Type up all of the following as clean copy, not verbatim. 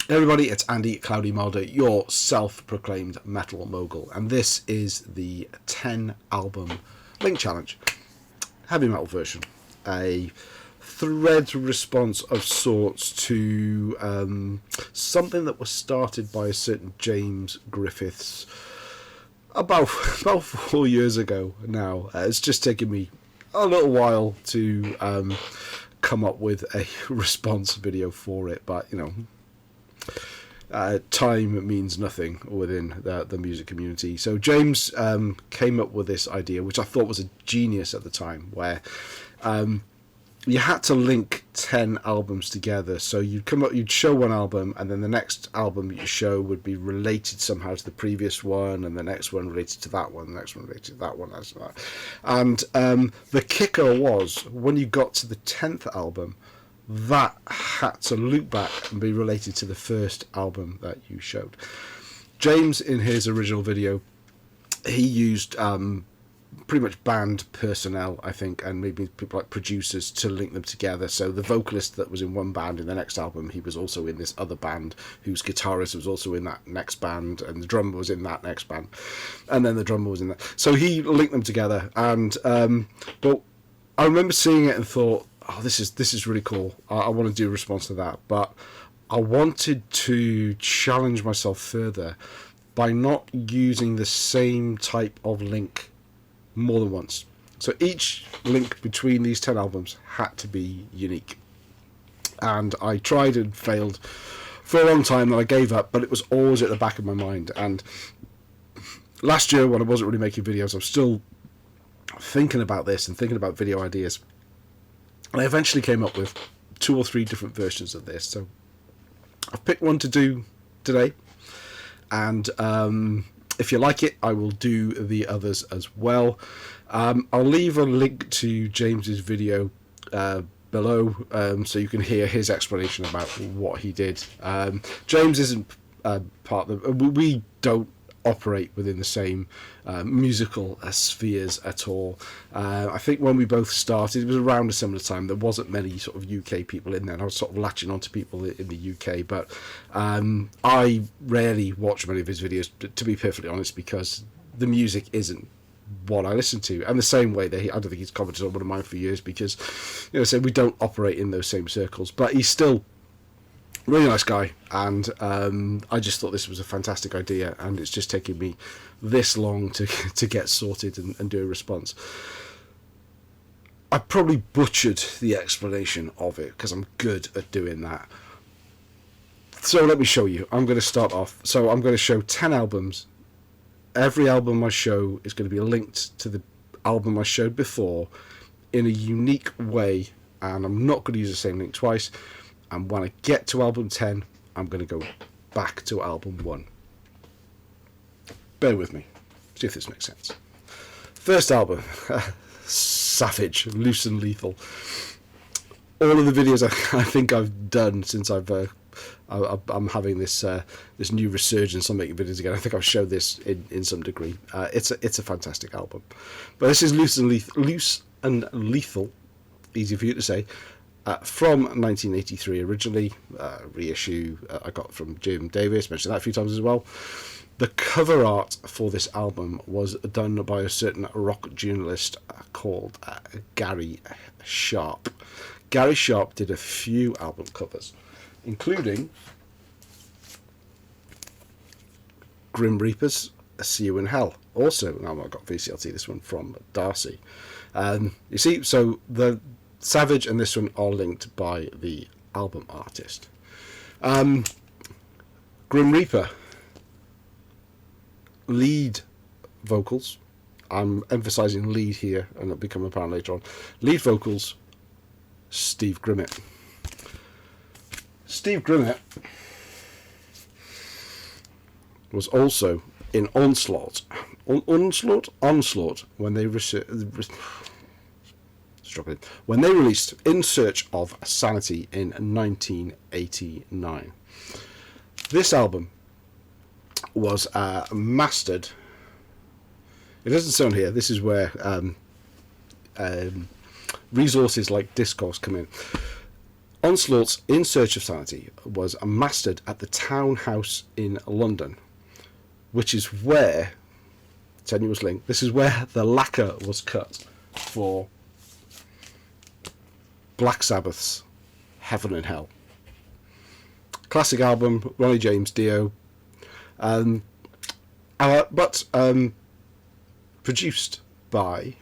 Hey everybody, it's Andy Cloudy Mulder, your self-proclaimed metal mogul, and this is the 10 album link challenge, heavy metal version, a thread response of sorts to something that was started by a certain James Griffiths about 4 years ago now. It's just taken me a little while to come up with a response video for it, but you know, time means nothing within the music community. So James came up with this idea, which I thought was a genius at the time, where you had to link 10 albums together. So you'd show one album, and then the next album you show would be related somehow to the previous one, and the next one related to that one, the next one related to that one, and the kicker was, when you got to the 10th album, that had to loop back and be related to the first album that you showed. James, in his original video, he used pretty much band personnel, I think, and maybe people like producers to link them together. So the vocalist that was in one band in the next album, he was also in this other band, whose guitarist was also in that next band, and the drummer was in that next band, and then the drummer was in that. So he linked them together, and but I remember seeing it and thought, oh, this is really cool. I want to do a response to that, but I wanted to challenge myself further by not using the same type of link more than once. So each link between these 10 albums had to be unique, and I tried and failed for a long time, and I gave up, but it was always at the back of my mind. And last year, when I wasn't really making videos, I was still thinking about this and thinking about video ideas. I eventually came up with 2 or 3 different versions of this, so I've picked one to do today, and if you like it, I will do the others as well. I'll leave a link to James's video below, so you can hear his explanation about what he did. James isn't part of the... We don't operate within the same musical spheres at all. I think when we both started, it was around a similar time. There wasn't many sort of UK people in there, and I was sort of latching on to people in the UK, but I rarely watch many of his videos, to be perfectly honest, because the music isn't what I listen to. And the same way that I don't think he's commented on one of mine for years, because, you know, so we don't operate in those same circles, but he's still really nice guy, and I just thought this was a fantastic idea, and it's just taken me this long to get sorted and do a response. I probably butchered the explanation of it, because I'm good at doing that. So let me show you. I'm going to start off. So I'm going to show 10 albums. Every album I show is going to be linked to the album I showed before in a unique way, and I'm not going to use the same link twice. And when I get to album 10, I'm going to go back to album 1. Bear with me. See if this makes sense. First album, Savage, Loose and Lethal. All of the videos I think I've done since I'm having this this new resurgence on making videos again. I think I've showed this in some degree. It's a fantastic album. But this is Loose and Lethal, easy for you to say. From 1983 originally, reissue I got from Jim Davis, mentioned that a few times as well. The cover art for this album was done by a certain rock journalist called Gary Sharp. Gary Sharp did a few album covers, including Grim Reaper's See You in Hell. Also, now I got VCLT, this one from Darcy. You see, so the Savage and this one are linked by the album artist. Grim Reaper, lead vocals. I'm emphasizing lead here, and it'll become apparent later on. Lead vocals, Steve Grimmett. Steve Grimmett was also in Onslaught when they when they released In Search of Sanity in 1989. This album was mastered. It doesn't sound here. This is where resources like Discogs come in. Onslaught's In Search of Sanity was mastered at the Townhouse in London, which is where, tenuous link, this is where the lacquer was cut for Black Sabbath's Heaven and Hell. Classic album, Ronnie James Dio, but produced by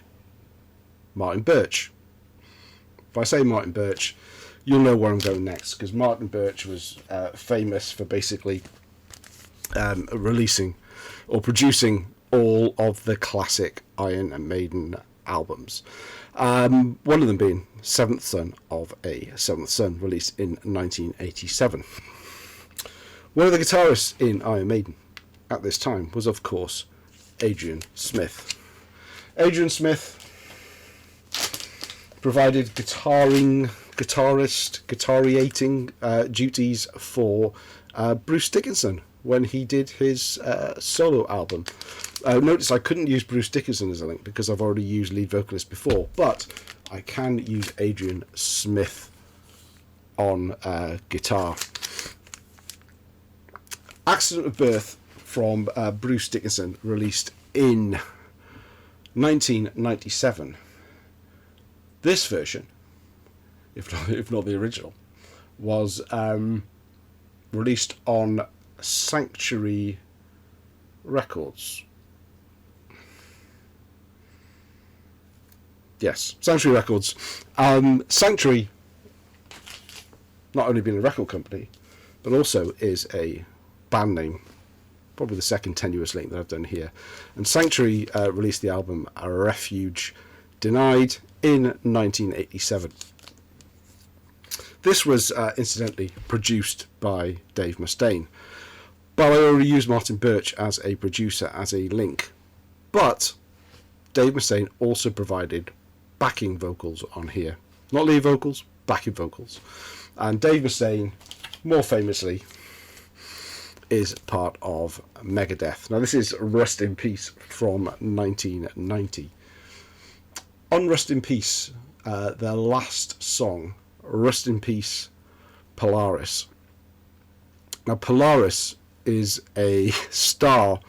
Martin Birch. If I say Martin Birch, you'll know where I'm going next, because Martin Birch was famous for basically releasing or producing all of the classic Iron Maiden albums. One of them being Seventh Son of a Seventh Son, released in 1987. One of the guitarists in Iron Maiden at this time was, of course, Adrian Smith. Adrian Smith provided guitariating duties for Bruce Dickinson when he did his solo album. Notice I couldn't use Bruce Dickinson as a link because I've already used lead vocalist before, but I can use Adrian Smith on guitar. Accident of Birth from Bruce Dickinson, released in 1997. This version, if not the original, was released on Sanctuary Records. Yes, Sanctuary Records. Sanctuary, not only being a record company, but also is a band name. Probably the second tenuous link that I've done here. And Sanctuary released the album A Refuge Denied in 1987. This was incidentally produced by Dave Mustaine. But I already used Martin Birch as a producer, as a link. But Dave Mustaine also provided backing vocals on here. Not lead vocals, backing vocals. And Dave Mustaine, more famously, is part of Megadeth. Now this is Rust in Peace from 1990. On Rust in Peace, their last song, Rust in Peace, Polaris. Now Polaris is a star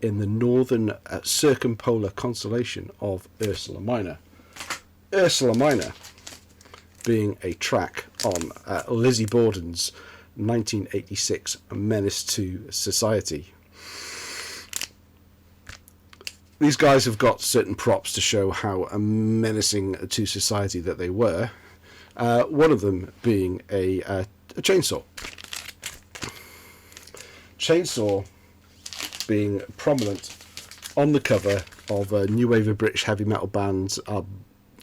in the northern circumpolar constellation of Ursa Minor. Ursa Minor being a track on Lizzie Borden's 1986 Menace to Society. These guys have got certain props to show how menacing to society that they were. One of them being a chainsaw. Chainsaw being prominent on the cover of a new wave of British heavy metal band's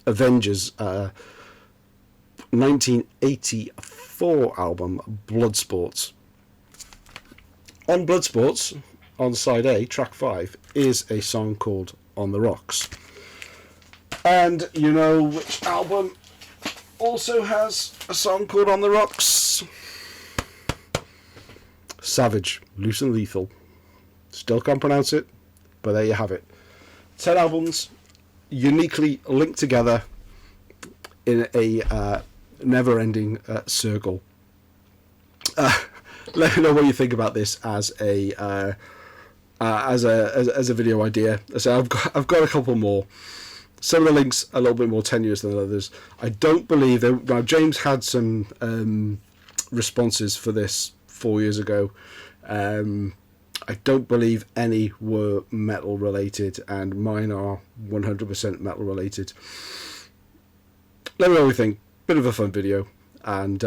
Avengers 1984 album Bloodsports. On Bloodsports, on side A, track 5, is a song called On the Rocks. And you know which album also has a song called On the Rocks? Savage, Loose and Lethal. Still can't pronounce it, but there you have it. 10 albums, uniquely linked together in a never-ending circle. Let me know what you think about this as a video idea. So I've got a couple more. Some of the links a little bit more tenuous than others. I don't believe now James had some responses for this 4 years ago. I don't believe any were metal related, and mine are 100% metal related. Let me know what you think. Bit of a fun video, and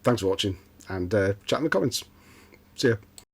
thanks for watching, and chat in the comments. See ya.